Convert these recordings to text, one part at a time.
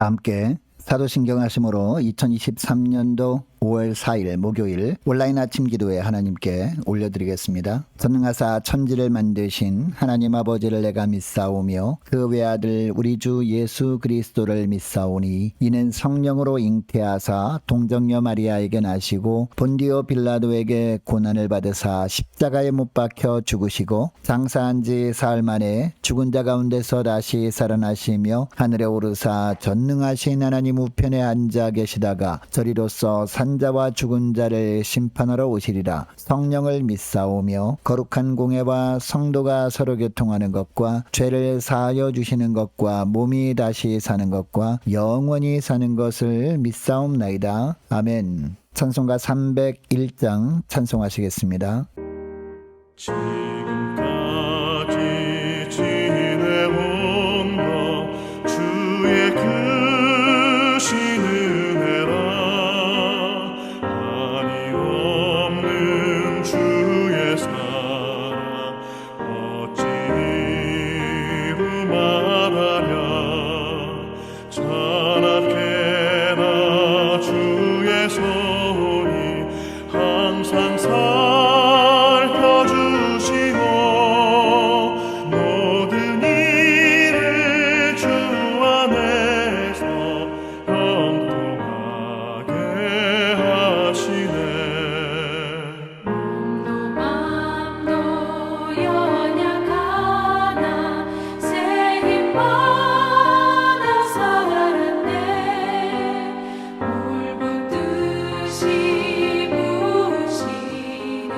함께 사도신경 하심으로 2023년도 5월 4일 목요일 온라인 아침 기도에 하나님께 올려드리겠습니다. 전능하사 천지를 만드신 하나님 아버지를 내가 믿사오며 그 외아들 우리 주 예수 그리스도를 믿사오니 이는 성령으로 잉태하사 동정녀 마리아에게 나시고 본디오 빌라도에게 고난을 받으사 십자가에 못 박혀 죽으시고 장사한 지 사흘 만에 죽은 자 가운데서 다시 살아나시며 하늘에 오르사 전능하신 하나님 우편에 앉아 계시다가 저리로서 산자와 죽은 자를 심판하러 오시리라. 성령을 믿사오며 거룩한 공회와 성도가 서로 교통하는 것과 죄를 사하여 주시는 것과 몸이 다시 사는 것과 영원히 사는 것을 믿사옵나이다. 아멘. 찬송가 301장 찬송하시겠습니다. 지금까지 지내온 것 주의 크신 은혜라. 한이 없는 주의 사랑 어찌 이루 말하랴. 자나깨나 주의 손이 항상 살펴주시고 모든 일을 주 안에서 형통하게 하시네. 맘도 연약하나 새 힘 받아 살았네. 물 붓듯이 부으시는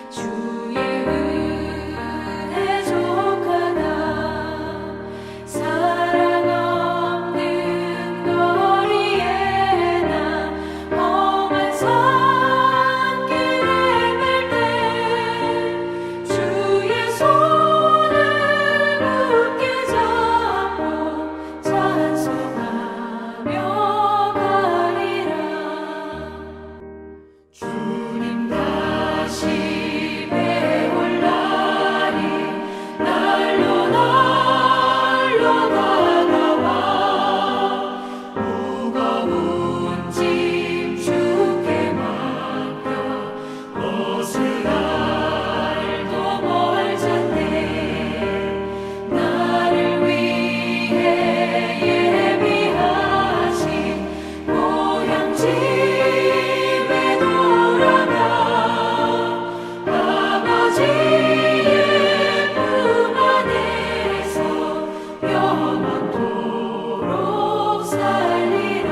주의 은혜 족하다. 사랑 없는 거리에 나 험한 산길에 맬 때 주의 손을 굳게 잡고 찬송하며 가리라. 주님 다시 배울 날이 날로 다가와. 무거운 짐 주께 맡겨 벗을 날도 멀잖네. 나를 위해 예비하신 고향 집에 돌아가 아버지의 품 안에서 영원토록 살리라.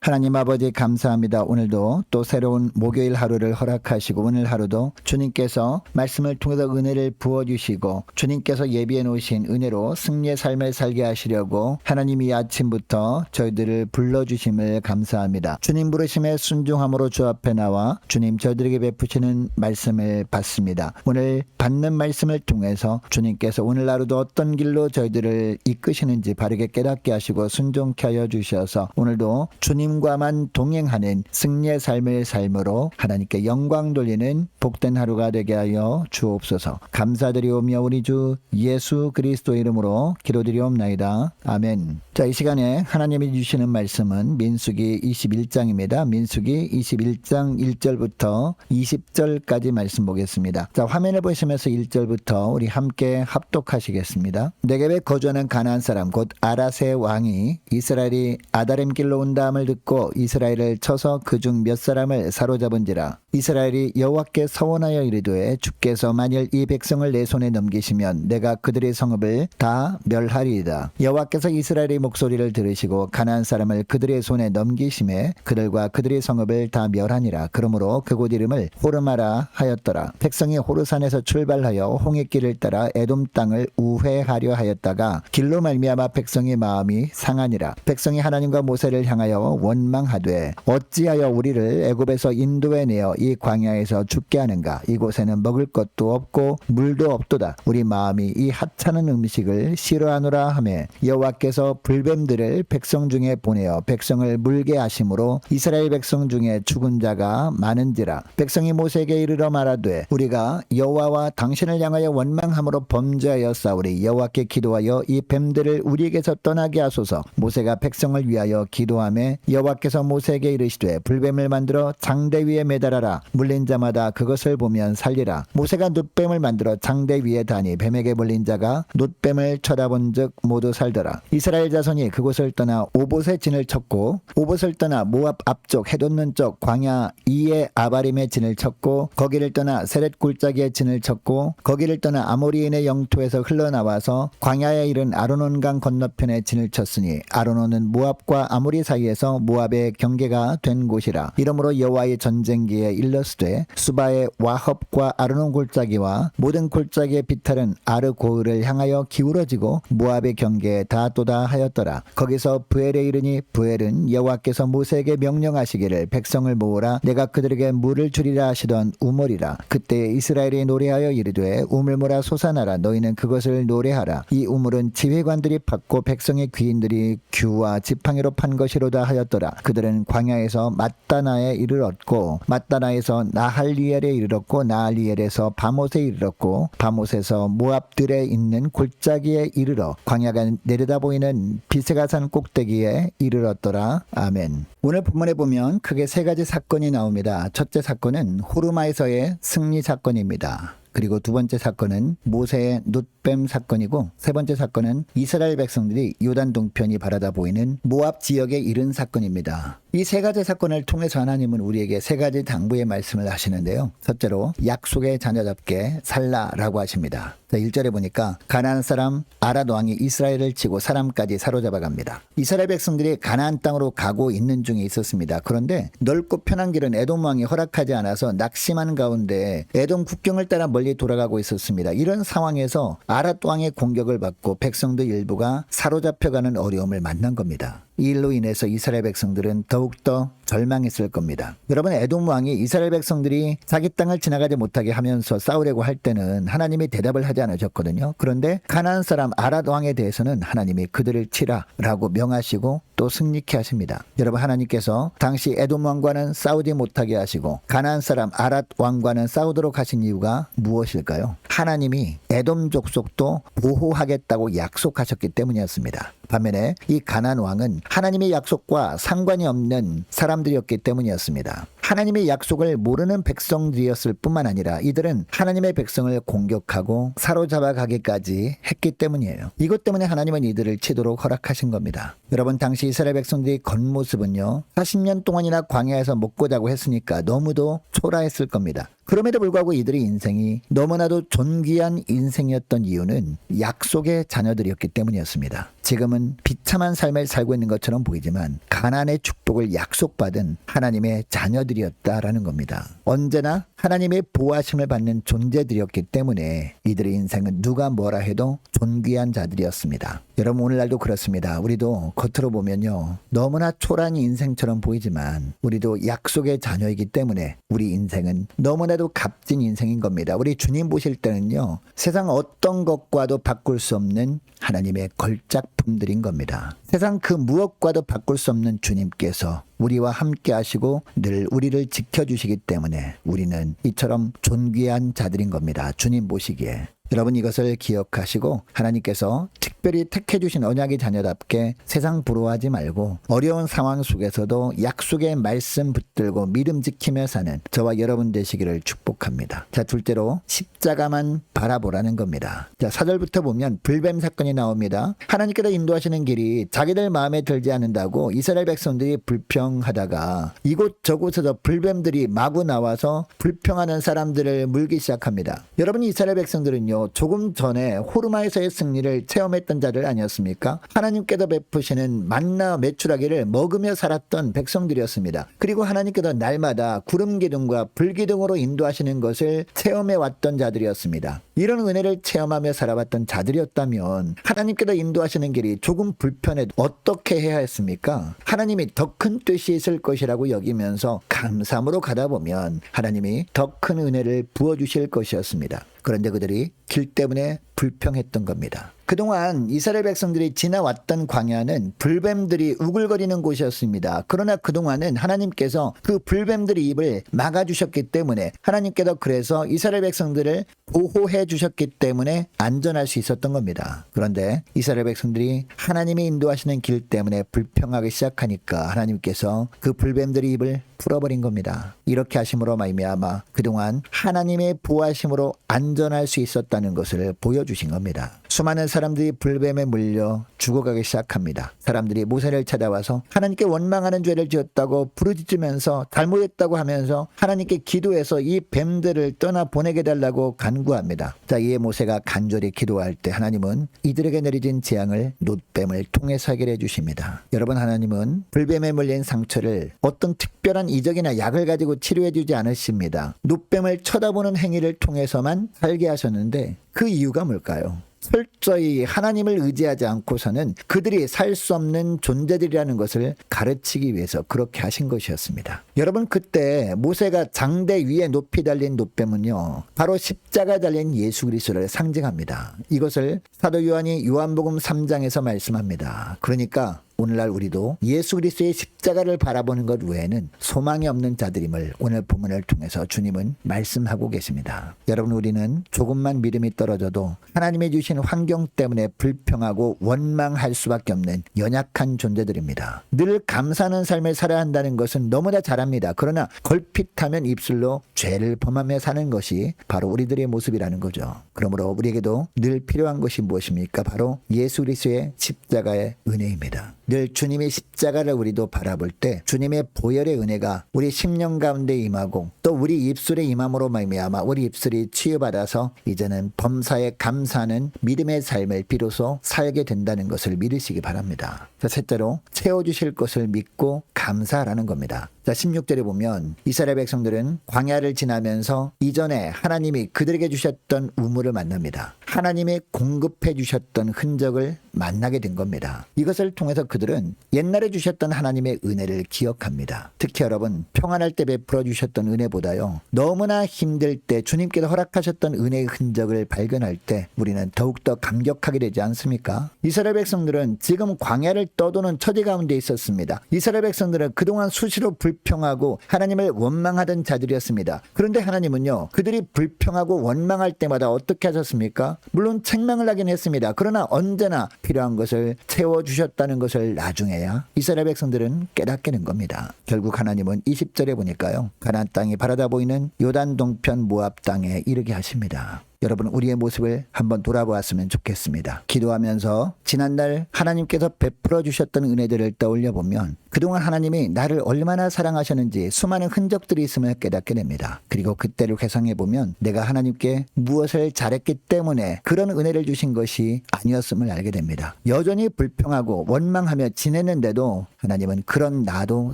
하나님 아버지 감사합니다. 오늘도 또 새로운 목요일 하루를 허락하시고 오늘 하루도 주님께서 말씀을 통해서 은혜를 부어주시고 주님께서 예비해 놓으신 은혜로 승리의 삶을 살게 하시려고 하나님이 아침부터 저희들을 불러주심을 감사합니다. 주님 부르심에 순종함으로 주 앞에 나와 주님 저희들에게 베푸시는 말씀을 받습니다. 오늘 받는 말씀을 통해서 주님께서 오늘 하루도 어떤 길로 저희들을 이끄시는지 바르게 깨닫게 하시고 순종케 하여 주셔서 오늘도 주님과만 동행하는 승리의 삶을 삶으로 하나님께 영광 돌리는 복된 하루가 되게 하여 주옵소서. 감사드리오며 우리 주 예수 그리스도 이름으로 기도드리옵나이다. 아멘. 자, 이 시간에 하나님이 주시는 말씀은 민수기 21장입니다. 민수기 21장 1절부터 20절까지 말씀 보겠습니다. 자, 화면을 보시면서 1절부터 우리 함께 합독하시겠습니다. 네겝에 거주하는 가나안 사람 곧 아랏의 왕이 이스라엘이 아다림 길로 온다함을 듣고 이스라엘을 쳐서 그중 몇 사람을 사로잡은지라. 이스라엘이 여호와께 서원하여 이르되 주께서 만일 이 백성을 내 손에 넘기시면 내가 그들의 성읍을 다 멸하리이다. 여호와께서 이스라엘의 목소리를 들으시고 가나안 사람을 그들의 손에 넘기심에 그들과 그들의 성읍을 다 멸하니라. 그러므로 그곳 이름을 호르마라 하였더라. 백성이 호르산에서 출발하여 홍해길을 따라 에돔 땅을 우회하려 하였다가 길로 말미암아 백성의 마음이 상하니라. 백성이 하나님과 모세를 향하여 원망하되 어찌하여 우리를 애굽에서 인도해 내어 이 광야에서 죽게 하는가. 이곳에는 먹을 것도 없고 물도 없도다. 우리 마음이 이 하찮은 음식을 싫어하노라 하매 여호와께서 불뱀들을 백성 중에 보내어 백성을 물게 하심으로 이스라엘 백성 중에 죽은 자가 많은지라. 백성이 모세에게 이르러 말하되 우리가 여호와와 당신을 향하여 원망함으로 범죄하였사오니 여호와께 기도하여 이 뱀들을 우리에게서 떠나게 하소서. 모세가 백성을 위하여 기도하매 여호와께서 모세에게 이르시되 불뱀을 만들어 장대 위에 매달아라. 물린 자마다 그것을 보면 살리라. 모세가 놋뱀을 만들어 장대 위에 다니 뱀에게 물린 자가 놋뱀을 쳐다본즉 모두 살더라. 이스라엘 자손이 그곳을 떠나 오봇의 진을 쳤고 오봇을 떠나 모압 앞쪽 해돋는 쪽 광야 이에 아바림의 진을 쳤고 거기를 떠나 세렛 골짜기의 진을 쳤고 거기를 떠나 아모리인의 영토에서 흘러나와서 광야에 이른 아르논강 건너편에 진을 쳤으니 아르논은 모압과 아모리 사이에서 모압의 경계가 된 곳이라. 이러므로 여호와의 전쟁기에 일렀으되 수바의 와헙과 아르논 골짜기와 모든 골짜기의 비탈은 아르고을을 향하여 기울어지고 모압의 경계에 닿도다 하였더라. 거기서 부엘에 이르니 부엘은 여호와께서 모세에게 명령하시기를 백성을 모으라. 내가 그들에게 물을 주리라 하시던 우물이라. 그때 이스라엘이 노래하여 이르되 우물물아 솟아나라. 너희는 그것을 노래하라. 이 우물은 지휘관들이 팠고 백성의 귀인들이 규와 지팡이로 판 것이로다 하였더라. 그들은 광야에서 맛다나에 이르렀고 맛다나에서 나할리엘에 이르렀고 나할리엘에서 바못에 이르렀고 바못에서 모압들에 있는 골짜기에 이르러 광야가 내려다 보이는 비세가산 꼭대기에 이르렀더라. 아멘. 오늘 본문에 보면 크게 세 가지 사건이 나옵니다. 첫째 사건은 호르마에서의 승리 사건입니다. 그리고 두 번째 사건은 모세의 놋뱀 사건이고 세 번째 사건은 이스라엘 백성들이 요단 동편이 바라다 보이는 모압 지역에 이른 사건입니다. 이 세 가지 사건을 통해서 하나님은 우리에게 세 가지 당부의 말씀을 하시는데요. 첫째로 약속의 자녀답게 살라라고 하십니다. 1절에 보니까 가나안 사람 아랏 왕이 이스라엘을 치고 사람까지 사로잡아 갑니다. 이스라엘 백성들이 가나안 땅으로 가고 있는 중에 있었습니다. 그런데 넓고 편한 길은 에돔 왕이 허락하지 않아서 낙심한 가운데 에돔 국경을 따라 멀리 돌아가고 있었습니다. 이런 상황에서 아랏 왕의 공격을 받고 백성들 일부가 사로잡혀가는 어려움을 만난 겁니다. 이 일로 인해서 이스라엘 백성들은 더욱더 절망했을 겁니다. 여러분, 에돔 왕이 이스라엘 백성들이 자기 땅을 지나가지 못하게 하면서 싸우려고 할 때는 하나님이 대답을 하지 않으셨거든요. 그런데 가나안 사람 아랏 왕에 대해서는 하나님이 그들을 치라라고 명하시고 또 승리케 하십니다. 여러분, 하나님께서 당시 에돔 왕과는 싸우지 못하게 하시고 가나안 사람 아랏 왕과는 싸우도록 하신 이유가 무엇일까요? 하나님이 에돔 족속도 보호하겠다고 약속하셨기 때문이었습니다. 반면에 이 가나안 왕은 하나님의 약속과 상관이 없는 사람들이었기 때문이었습니다. 하나님의 약속을 모르는 백성들이었을 뿐만 아니라 이들은 하나님의 백성을 공격하고 사로잡아 가기까지 했기 때문이에요. 이것 때문에 하나님은 이들을 치도록 허락하신 겁니다. 여러분, 당시 이스라엘 백성들의 겉모습은요, 40년 동안이나 광야에서 먹고 자고 했으니까 너무도 초라했을 겁니다. 그럼에도 불구하고 이들의 인생이 너무나도 존귀한 인생이었던 이유는 약속의 자녀들이었기 때문이었습니다. 지금은 비참한 삶을 살고 있는 것처럼 보이지만 가나안의 축복을 약속받은 하나님의 자녀들이었다라는 겁니다. 언제나 하나님의 보호하심을 받는 존재들이었기 때문에 이들의 인생은 누가 뭐라 해도 존귀한 자들이었습니다. 여러분, 오늘날도 그렇습니다. 우리도 겉으로 보면요, 너무나 초라한 인생처럼 보이지만 우리도 약속의 자녀이기 때문에 우리 인생은 너무나도 값진 인생인 겁니다. 우리 주님 보실 때는요, 세상 어떤 것과도 바꿀 수 없는 하나님의 걸작품들인 겁니다. 세상 그 무엇과도 바꿀 수 없는 주님께서 우리와 함께 하시고 늘 우리를 지켜주시기 때문에 우리는 이처럼 존귀한 자들인 겁니다. 주님 보시기에. 여러분, 이것을 기억하시고 하나님께서 특별히 택해 주신 언약의 자녀답게 세상 부러워하지 말고 어려운 상황 속에서도 약속의 말씀 붙들고 믿음 지키며 사는 저와 여러분 되시기를 축복합니다. 자, 둘째로 십자가만 바라보라는 겁니다. 자, 4절부터 보면 불뱀 사건이 나옵니다. 하나님께서 인도하시는 길이 자기들 마음에 들지 않는다고 이스라엘 백성들이 불평하다가 이곳저곳에서 불뱀들이 마구 나와서 불평하는 사람들을 물기 시작합니다. 여러분, 이스라엘 백성들은요, 하나님께서 조금 전에 호르마에서의 승리를 체험했던 자들 아니었습니까? 하나님께서 베푸시는 만나 메추라기를 먹으며 살았던 백성들이었습니다. 그리고 하나님께서 날마다 구름 기둥과 불 기둥으로 인도하시는 것을 체험해 왔던 자들이었습니다. 이런 은혜를 체험하며 살아왔던 자들이었다면 하나님께서 인도하시는 길이 조금 불편해도 어떻게 해야 했습니까? 하나님이 더 큰 뜻이 있을 것이라고 여기면서 감사함으로 가다 보면 하나님이 더 큰 은혜를 부어주실 것이었습니다. 그런데 그들이 길 때문에 불평했던 겁니다. 그동안 이스라엘 백성들이 지나왔던 광야는 불뱀들이 우글거리는 곳이었습니다. 그러나 그동안은 하나님께서 그 불뱀들의 입을 막아주셨기 때문에 하나님께서 그래서 이스라엘 백성들을 보호해 주셨기 때문에 안전할 수 있었던 겁니다. 그런데 이스라엘 백성들이 하나님이 인도하시는 길 때문에 불평하기 시작하니까 하나님께서 그 불뱀들의 입을 풀어버린 겁니다. 이렇게 하심으로 말미암아 그동안 하나님의 보호하심으로 안전할 수 있었다는 것을 보여주신 겁니다. 수많은 사람들이 불뱀에 물려 죽어가기 시작합니다. 사람들이 모세를 찾아와서 하나님께 원망하는 죄를 지었다고 부르짖으면서 잘못했다고 하면서 하나님께 기도해서 이 뱀들을 떠나 보내게 달라고 간구합니다. 자, 이에 모세가 간절히 기도할 때 하나님은 이들에게 내리진 재앙을 놋뱀을 통해서 해결해 주십니다. 여러분, 하나님은 불뱀에 물린 상처를 어떤 특별한 이적이나 약을 가지고 치료해 주지 않으십니다. 놋뱀을 쳐다보는 행위를 통해서만 살게 하셨는데 그 이유가 뭘까요? 철저히 하나님을 의지하지 않고서는 그들이 살 수 없는 존재들이라는 것을 가르치기 위해서 그렇게 하신 것이었습니다. 여러분, 그때 모세가 장대 위에 높이 달린 놋뱀은요, 바로 십자가 달린 예수 그리스도를 상징합니다. 이것을 사도 요한이 요한복음 3장에서 말씀합니다. 그러니까 오늘날 우리도 예수 그리스도의 십자가를 바라보는 것 외에는 소망이 없는 자들임을 오늘 본문을 통해서 주님은 말씀하고 계십니다. 여러분, 우리는 조금만 믿음이 떨어져도 하나님이 주신 환경 때문에 불평하고 원망할 수밖에 없는 연약한 존재들입니다. 늘 감사하는 삶을 살아야 한다는 것은 너무나 잘합니다. 그러나 걸핏하면 입술로 죄를 범하며 사는 것이 바로 우리들의 모습이라는 거죠. 그러므로 우리에게도 늘 필요한 것이 무엇입니까? 바로 예수 그리스도의 십자가의 은혜입니다. 늘 주님의 십자가를 우리도 바라볼 때 주님의 보혈의 은혜가 우리 심령 가운데 임하고 또 우리 입술에 임함으로 말미암아 우리 입술이 치유받아서 이제는 범사에 감사하는 믿음의 삶을 비로소 살게 된다는 것을 믿으시기 바랍니다. 자, 셋째로 채워주실 것을 믿고 감사하라는 겁니다. 자, 16절에 보면 이스라엘 백성들은 광야를 지나면서 이전에 하나님이 그들에게 주셨던 우물을 만납니다. 하나님이 공급해 주셨던 흔적을 만나게 된 겁니다. 이것을 통해서 그들은 옛날에 주셨던 하나님의 은혜를 기억합니다. 특히 여러분, 평안할 때 베풀어 주셨던 은혜보다요, 너무나 힘들 때 주님께서 허락하셨던 은혜의 흔적을 발견할 때 우리는 더욱더 감격하게 되지 않습니까? 이스라엘 백성들은 지금 광야를 떠도는 처지 가운데 있었습니다. 이스라엘 백성들은 그동안 수시로 불평하고 하나님을 원망하던 자들이었습니다. 그런데 하나님은요, 그들이 불평하고 원망할 때마다 어떻게 하셨습니까? 물론 책망을 하긴 했습니다. 그러나 언제나 필요한 것을 채워주셨다는 것을 나중에야 이스라엘 백성들은 깨닫게 된 겁니다. 결국 하나님은 20절에 보니까요, 가나안 땅이 바라다 보이는 요단 동편 모압 땅에 이르게 하십니다. 여러분, 우리의 모습을 한번 돌아보았으면 좋겠습니다. 기도하면서 지난날 하나님께서 베풀어 주셨던 은혜들을 떠올려 보면 그동안 하나님이 나를 얼마나 사랑하셨는지 수많은 흔적들이 있음을 깨닫게 됩니다. 그리고 그때를 회상해 보면 내가 하나님께 무엇을 잘했기 때문에 그런 은혜를 주신 것이 아니었음을 알게 됩니다. 여전히 불평하고 원망하며 지냈는데도 하나님은 그런 나도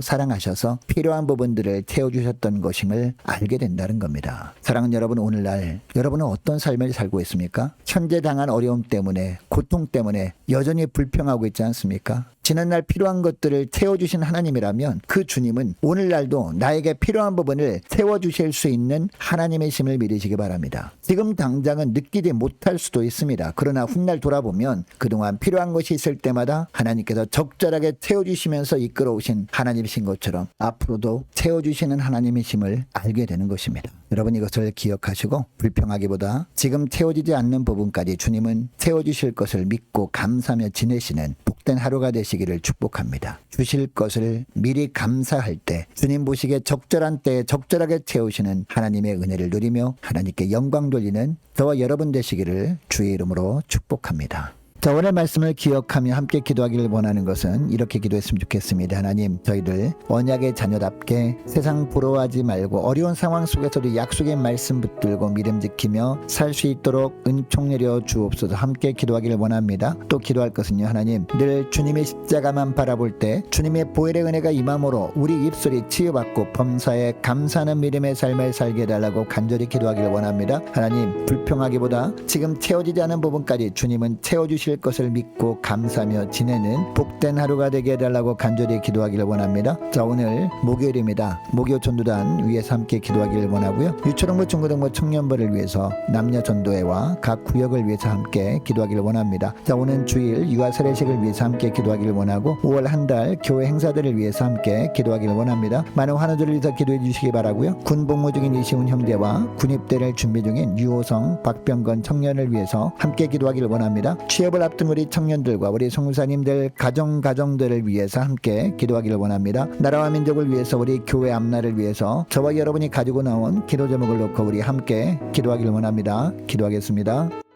사랑하셔서 필요한 부분들을 채워주셨던 것임을 알게 된다는 겁니다. 사랑하는 여러분, 오늘날 여러분은 어떤 삶을 살고 있습니까? 현재 당한 어려움 때문에, 고통 때문에 여전히 불평하고 있지 않습니까? 지난날 필요한 것들을 채워주신 하나님이라면 그 주님은 오늘날도 나에게 필요한 부분을 채워주실 수 있는 하나님의 심을 믿으시기 바랍니다. 지금 당장은 느끼지 못할 수도 있습니다. 그러나 훗날 돌아보면 그동안 필요한 것이 있을 때마다 하나님께서 적절하게 채워주시면서 이끌어오신 하나님이신 것처럼 앞으로도 채워주시는 하나님이심을 알게 되는 것입니다. 여러분, 이것을 기억하시고 불평하기보다 지금 채워지지 않는 부분까지 주님은 채워주실 것을 믿고 감사하며 지내시는 복된 하루가 되시기를 축복합니다. 주실 것을 미리 감사할 때 주님 보시기에 적절한 때에 적절하게 채우시는 하나님의 은혜를 누리며 하나님께 영광 돌리는 저와 여러분 되시기를 주의 이름으로 축복합니다. 자, 오늘 말씀을 기억하며 함께 기도하기를 원하는 것은 이렇게 기도했으면 좋겠습니다. 하나님, 저희들 언약의 자녀답게 세상 부러워하지 말고 어려운 상황 속에서도 약속의 말씀 붙들고 믿음 지키며 살 수 있도록 은총 내려 주옵소서. 함께 기도하기를 원합니다. 또 기도할 것은요, 하나님, 늘 주님의 십자가만 바라볼 때 주님의 보혈의 은혜가 임함으로 우리 입술이 치유받고 범사에 감사하는 믿음의 삶을 살게 해달라고 간절히 기도하기를 원합니다. 하나님, 불평하기보다 지금 채워지지 않은 부분까지 주님은 채워주실 것을 믿고 감사하며 지내는 복된 하루가 되게 해달라고 간절히 기도하기를 원합니다. 자, 오늘 목요일입니다. 목요 전도단 위에서 함께 기도하기를 원하고요. 유초등부 중고등부 청년부를 위해서 남녀 전도회와 각 구역을 위해서 함께 기도하기를 원합니다. 자, 오는 주일 유아 세례식을 위해서 함께 기도하기를 원하고 5월 한 달 교회 행사들을 위해서 함께 기도하기를 원합니다. 많은 환우들을 위해서 기도해 주시기 바라고요. 군 복무 중인 이시훈 형제와 군입대를 준비 중인 유호성 박병건 청년을 위해서 함께 기도하기를 원합니다. 취업을 앞둔 우리 청년들과 우리 성무사님들 가정들을 위해서 함께 기도하기를 원합니다. 나라와 민족을 위해서 우리 교회 앞날을 위해서 저와 여러분이 가지고 나온 기도 제목을 놓고 우리 함께 기도하기를 원합니다. 기도하겠습니다.